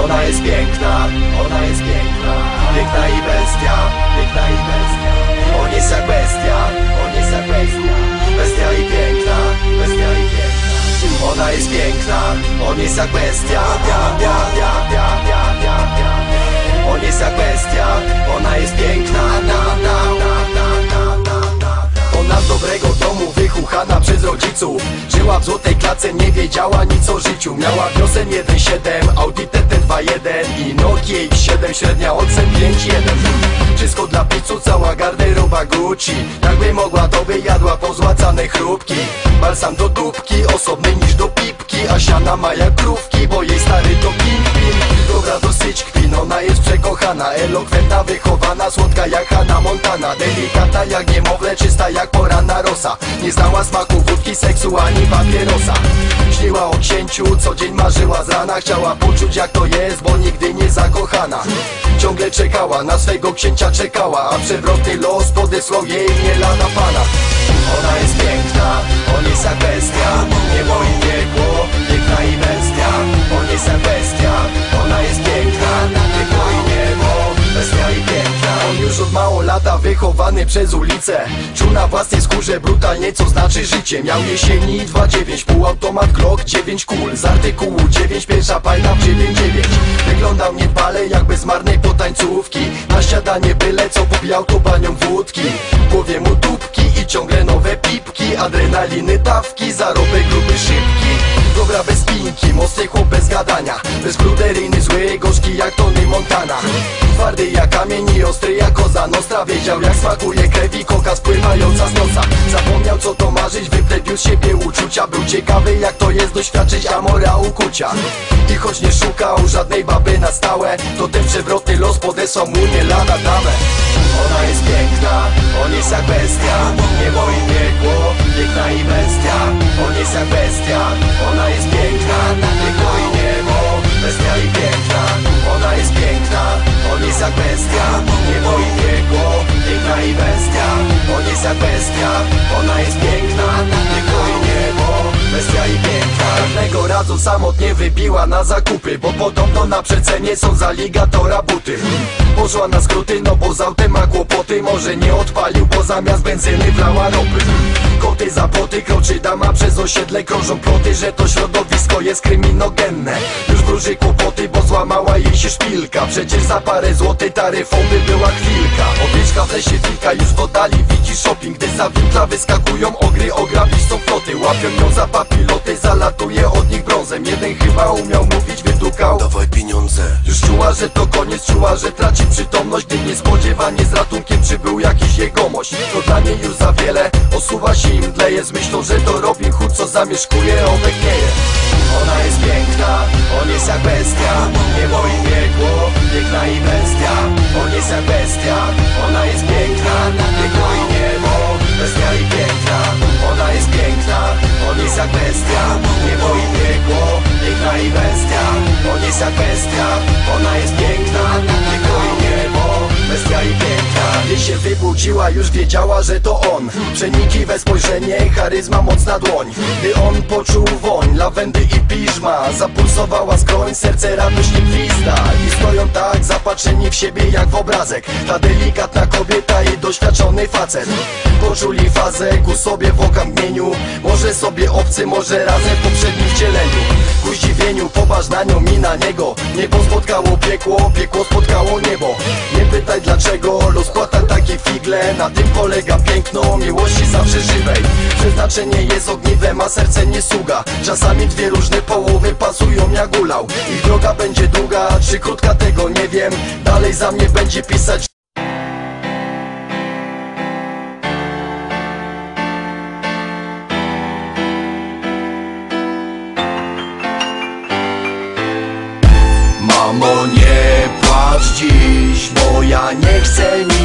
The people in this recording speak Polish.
Ona jest piękna, ona jest piękna. Piękna i bestia, piękna i bestia. On jest jak bestia, on jest jak bestia. Bestia i piękna, bestia i piękna. Ona jest piękna, on jest jak bestia. On jest jak bestia, ona jest piękna. Ona z dobrego domu, wychuchana przez rodziców. Żyła w złotej klatce, nie wiedziała nic o życiu. Miała wiosen 1.7, Audi TT 2.1 i Nokia X7, średnia ocen 5.1. Wszystko dla pizzu, cała garderoba Gucci. Jakby mogła, to by jadła pozłacane chrupki. Balsam do dupki, osobny niż do pipki. A siana ma jak krówki, bo jej stary to kingpin. Dobra dosyć kwin, ona jest przekochana. Elokwentna, wychowana, słodka jak Hannah Montana. Delikatna jak niemowlę, czysta jak poranna rosa. Nie znała smaku wódki, seksu ani papierosa. Śniła o księciu, co dzień marzyła z rana. Chciała poczuć jak to jest, bo nigdy nie zakochana. Ciągle czekała, na swego księcia czekała. A przewrotny los podesłał jej nie lada pana. Ona jest piękna, on jest jak bestia. Niebo i piekło, piękna i bestia. On jest jak bestia, ona jest piękna. Piekło i niebo, bestia i piękna. On już od mało lata wychowany przez ulicę. Czuł na własnej skórze brutalnie, co znaczy życie. Miał jesieni 2.9, półautomat Glock 9 kul. Z artykułu 9, pierwsza pajna 9.9. Wyglądał niedbale jak bez marnej potańcówki. Na śniadanie byle co popijał to banią wódki. W głowie mu dupki i ciągle nowe pipki. Adrenaliny, dawki, zarobek gruby, szybki. Dobra bez pinki, mocny chłop bez gadania. Bezbruderyjny, zły, gorzki jak Tony Montana. Twardy jak kamień i ostry jak koza nostra. Wiedział jak smakuje krew i koka spływająca z nosa. Zapomniał co to marzyć, wyplebił z siebie uczucia. Był ciekawy jak to jest doświadczyć amora ukucia. I choć nie szukał żadnej baby na stałe, to ten przewrotny los podesłał mu nie lada damę. Ona jest piękna, on jest jak bestia. Niebo i piekło, piękna i bestia. On jest jak bestia, ona jest piękna. Piekło i niebo, bestia i piękna. Ona jest piękna, on jest jak bestia. Niebo i piekło, piękna i bestia. On jest jak bestia, ona jest piękna. Piekło i niebo, bestia i piękna. Pewnego razu samotnie wybiła na zakupy, bo podobno na przecenie są z aligatora buty. Poszła na skróty, no bo z autem ma kłopoty. Może nie odpalił, bo zamiast benzyny wlała ropy. Koty za płoty, kroczy dama przez osiedle. Krążą ploty, że to środowisko jest kryminogenne. Już wróży kłopoty, bo złamała jej się szpilka. Przecież za parę złotych taryfą by była chwilka. Owieczka w lesie wilka, już w oddali widzi shopping. Gdy za winkla wyskakują ogry, ograbiczą floty. Łapią ją za papiloty, zalatuje od nich brązem. Jeden chyba umiał mówić, wydukał: dawaj pieniądze. Już czuła, że to koniec, czuła, że traci przytomność. Gdy niespodziewanie z ratunkiem przybył jakiś jegomość. To dla niej już za wiele, osuwa się im dleje. Z myślą, że to Robin Hood, co zamieszkuje owe gnieje. Ona jest piękna, on jest jak bestia. Niebo i piekło, piękna i bestia. On jest jak bestia, ona jest piękna. Piekło i niebo, bestia i piękna. Ona jest piękna, on jest jak bestia. Niebo i piekło, piękna i bestia. On jest jak bestia, ona jest piękna. Piekło i niebo, bestia i piękna. Gdy się wybudziła, już wiedziała, że to on. Przenikliwe spojrzenie, charyzma, mocna dłoń. Gdy on poczuł woń lawendy i piżma, zapulsowała skroń, serce radośnie gwizda. I stoją tak zapatrzeni w siebie jak w obrazek. Ta delikatna kobieta i doświadczony facet. Poczuli fazę ku sobie w okamgnieniu. Może sobie obcy, może razem w poprzednim wcieleniu. Ku zdziwieniu popatrz na nią i na niego. Niebo spotkało piekło, piekło spotkało niebo. Nie pytaj dlaczego, los płata takie figle. Na tym polega piękno miłości zawsze żywej. Przeznaczenie jest ogniwem, a serce nie sługa. Czasami dwie różne połowy pasują jak ulał. Ich droga będzie długa, czy krótka, tego nie wiem. Dalej za mnie będzie pisać. Mamo, nie płacz dziś, bo ja nie chcę nic.